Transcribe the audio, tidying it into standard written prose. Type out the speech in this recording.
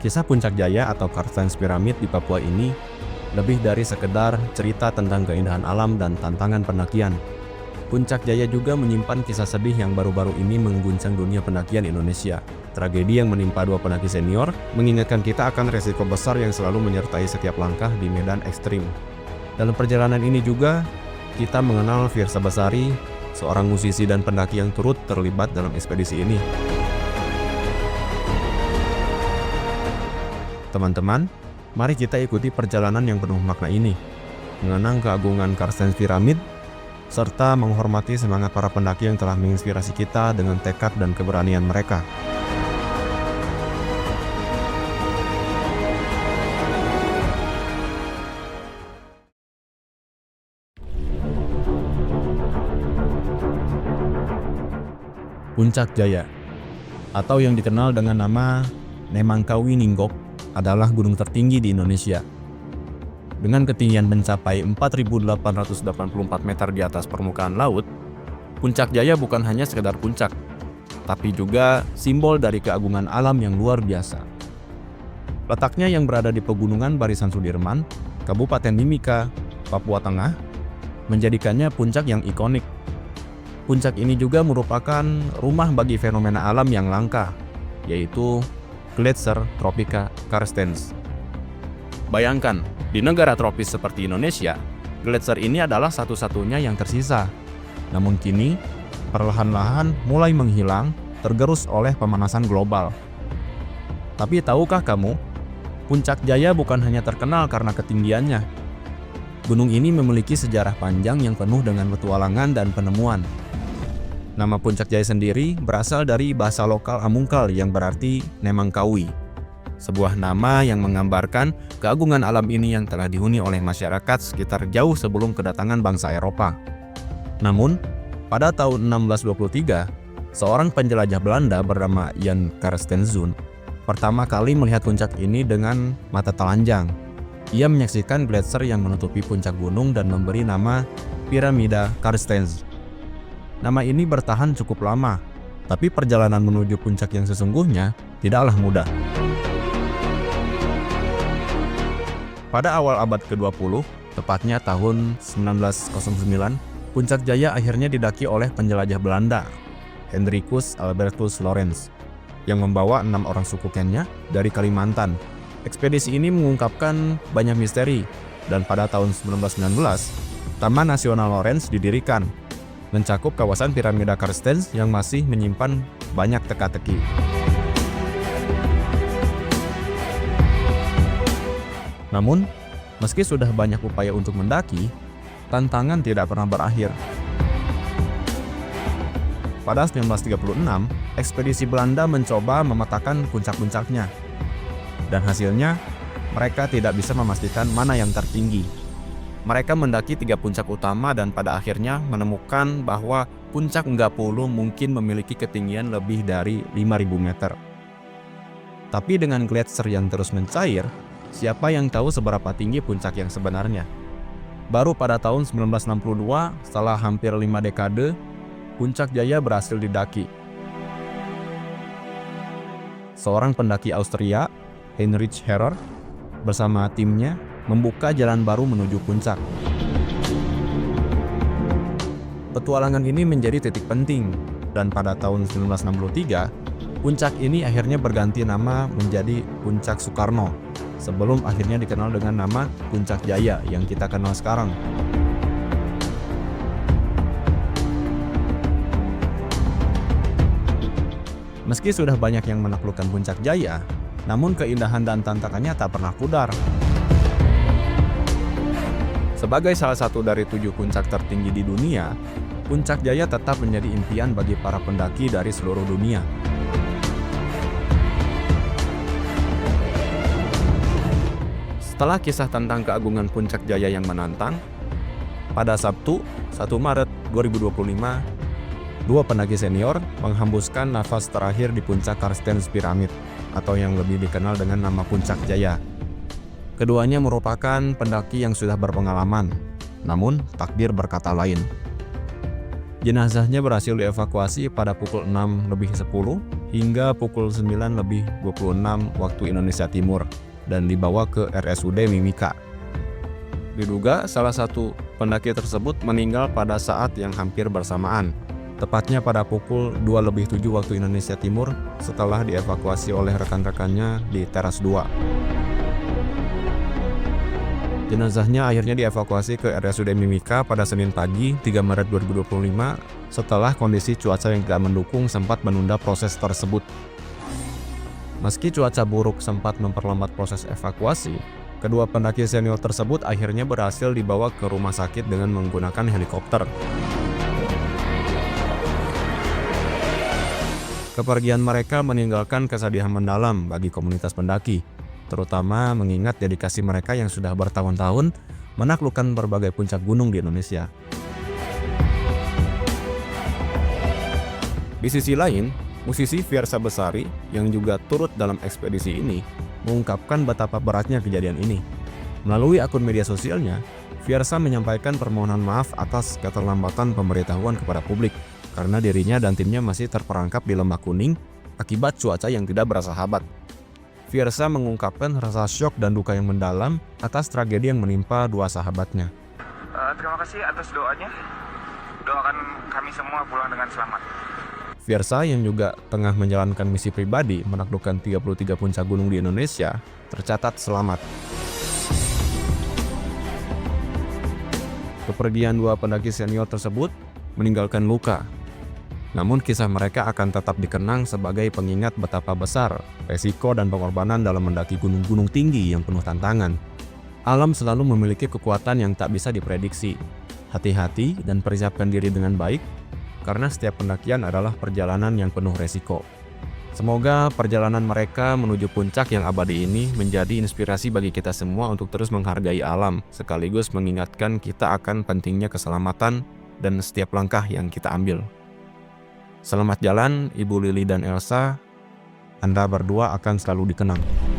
Kisah Puncak Jaya atau Karstens Pyramid di Papua ini lebih dari sekedar cerita tentang keindahan alam dan tantangan pendakian. Puncak Jaya juga menyimpan kisah sedih yang baru-baru ini mengguncang dunia pendakian Indonesia. Tragedi yang menimpa dua pendaki senior mengingatkan kita akan resiko besar yang selalu menyertai setiap langkah di medan ekstrim. Dalam perjalanan ini juga, kita mengenal Firsa Besari, seorang musisi dan pendaki yang turut terlibat dalam ekspedisi ini. Teman-teman, mari kita ikuti perjalanan yang penuh makna ini, mengenang keagungan Karstens Pyramid, serta menghormati semangat para pendaki yang telah menginspirasi kita dengan tekad dan keberanian mereka. Puncak Jaya, atau yang dikenal dengan nama Nemangkawi Ninggok, adalah gunung tertinggi di Indonesia. Dengan ketinggian mencapai 4.884 meter di atas permukaan laut, Puncak Jaya bukan hanya sekedar puncak, tapi juga simbol dari keagungan alam yang luar biasa. Letaknya yang berada di pegunungan Barisan Sudirman, Kabupaten Mimika, Papua Tengah, menjadikannya puncak yang ikonik. Puncak ini juga merupakan rumah bagi fenomena alam yang langka, yaitu Gletser tropika Karstens. Bayangkan, di negara tropis seperti Indonesia, gletser ini adalah satu-satunya yang tersisa. Namun kini, perlahan-lahan mulai menghilang, tergerus oleh pemanasan global. Tapi tahukah kamu, Puncak Jaya bukan hanya terkenal karena ketinggiannya. Gunung ini memiliki sejarah panjang yang penuh dengan petualangan dan penemuan. Nama Puncak Jaya sendiri berasal dari bahasa lokal Amungkal yang berarti Nemangkawi. Sebuah nama yang menggambarkan keagungan alam ini yang telah dihuni oleh masyarakat sekitar jauh sebelum kedatangan bangsa Eropa. Namun, pada tahun 1623, seorang penjelajah Belanda bernama Jan Carstenszoon pertama kali melihat puncak ini dengan mata telanjang. Ia menyaksikan gletser yang menutupi puncak gunung dan memberi nama Piramida Karstens. Nama ini bertahan cukup lama, tapi perjalanan menuju puncak yang sesungguhnya tidaklah mudah. Pada awal abad ke-20, tepatnya tahun 1909, Puncak Jaya akhirnya didaki oleh penjelajah Belanda, Hendrikus Albertus Lorenz, yang membawa 6 orang suku Kenya dari Kalimantan. Ekspedisi ini mengungkapkan banyak misteri, dan pada tahun 1919, Taman Nasional Lorenz didirikan, mencakup kawasan Piramida Karstens yang masih menyimpan banyak teka-teki. Namun, meski sudah banyak upaya untuk mendaki, tantangan tidak pernah berakhir. Pada 1936, ekspedisi Belanda mencoba memetakan puncak-puncaknya, dan hasilnya mereka tidak bisa memastikan mana yang tertinggi. Mereka mendaki 3 puncak utama dan pada akhirnya menemukan bahwa puncak Ngapulu mungkin memiliki ketinggian lebih dari 5.000 meter. Tapi dengan gletser yang terus mencair, siapa yang tahu seberapa tinggi puncak yang sebenarnya? Baru pada tahun 1962, setelah hampir 5 dekade, Puncak Jaya berhasil didaki. Seorang pendaki Austria, Heinrich Herrer, bersama timnya membuka jalan baru menuju puncak. Petualangan ini menjadi titik penting, dan pada tahun 1963, puncak ini akhirnya berganti nama menjadi Puncak Soekarno, sebelum akhirnya dikenal dengan nama Puncak Jaya yang kita kenal sekarang. Meski sudah banyak yang menaklukkan Puncak Jaya, namun keindahan dan tantangannya tak pernah pudar. Sebagai salah satu dari 7 puncak tertinggi di dunia, Puncak Jaya tetap menjadi impian bagi para pendaki dari seluruh dunia. Setelah kisah tentang keagungan Puncak Jaya yang menantang, pada Sabtu, 1 Maret 2025, 2 pendaki senior menghembuskan nafas terakhir di puncak Karstens Pyramid, atau yang lebih dikenal dengan nama Puncak Jaya. Keduanya merupakan pendaki yang sudah berpengalaman, namun takdir berkata lain. Jenazahnya berhasil dievakuasi pada pukul 6:10 hingga pukul 9:26 waktu Indonesia Timur dan dibawa ke RSUD Mimika. Diduga salah satu pendaki tersebut meninggal pada saat yang hampir bersamaan, tepatnya pada pukul 2:07 waktu Indonesia Timur setelah dievakuasi oleh rekan-rekannya di teras 2. Jenazahnya akhirnya dievakuasi ke RSUD Mimika pada Senin pagi 3 Maret 2025 setelah kondisi cuaca yang tidak mendukung sempat menunda proses tersebut. Meski cuaca buruk sempat memperlambat proses evakuasi, kedua pendaki senior tersebut akhirnya berhasil dibawa ke rumah sakit dengan menggunakan helikopter. Kepergian mereka meninggalkan kesedihan mendalam bagi komunitas pendaki, terutama mengingat dedikasi mereka yang sudah bertahun-tahun menaklukkan berbagai puncak gunung di Indonesia. Di sisi lain, musisi Fiersa Besari yang juga turut dalam ekspedisi ini mengungkapkan betapa beratnya kejadian ini. Melalui akun media sosialnya, Fiersa menyampaikan permohonan maaf atas keterlambatan pemberitahuan kepada publik karena dirinya dan timnya masih terperangkap di Lembah Kuning akibat cuaca yang tidak bersahabat. Fiersa mengungkapkan rasa syok dan duka yang mendalam atas tragedi yang menimpa dua sahabatnya. Terima kasih atas doanya. Doakan kami semua pulang dengan selamat. Fiersa yang juga tengah menjalankan misi pribadi menaklukkan 33 puncak gunung di Indonesia tercatat selamat. Kepergian dua pendaki senior tersebut meninggalkan luka. Namun kisah mereka akan tetap dikenang sebagai pengingat betapa besar resiko dan pengorbanan dalam mendaki gunung-gunung tinggi yang penuh tantangan. Alam selalu memiliki kekuatan yang tak bisa diprediksi. Hati-hati dan persiapkan diri dengan baik, karena setiap pendakian adalah perjalanan yang penuh resiko. Semoga perjalanan mereka menuju puncak yang abadi ini menjadi inspirasi bagi kita semua untuk terus menghargai alam, sekaligus mengingatkan kita akan pentingnya keselamatan dan setiap langkah yang kita ambil. Selamat jalan, Ibu Lili dan Elsa. Anda berdua akan selalu dikenang.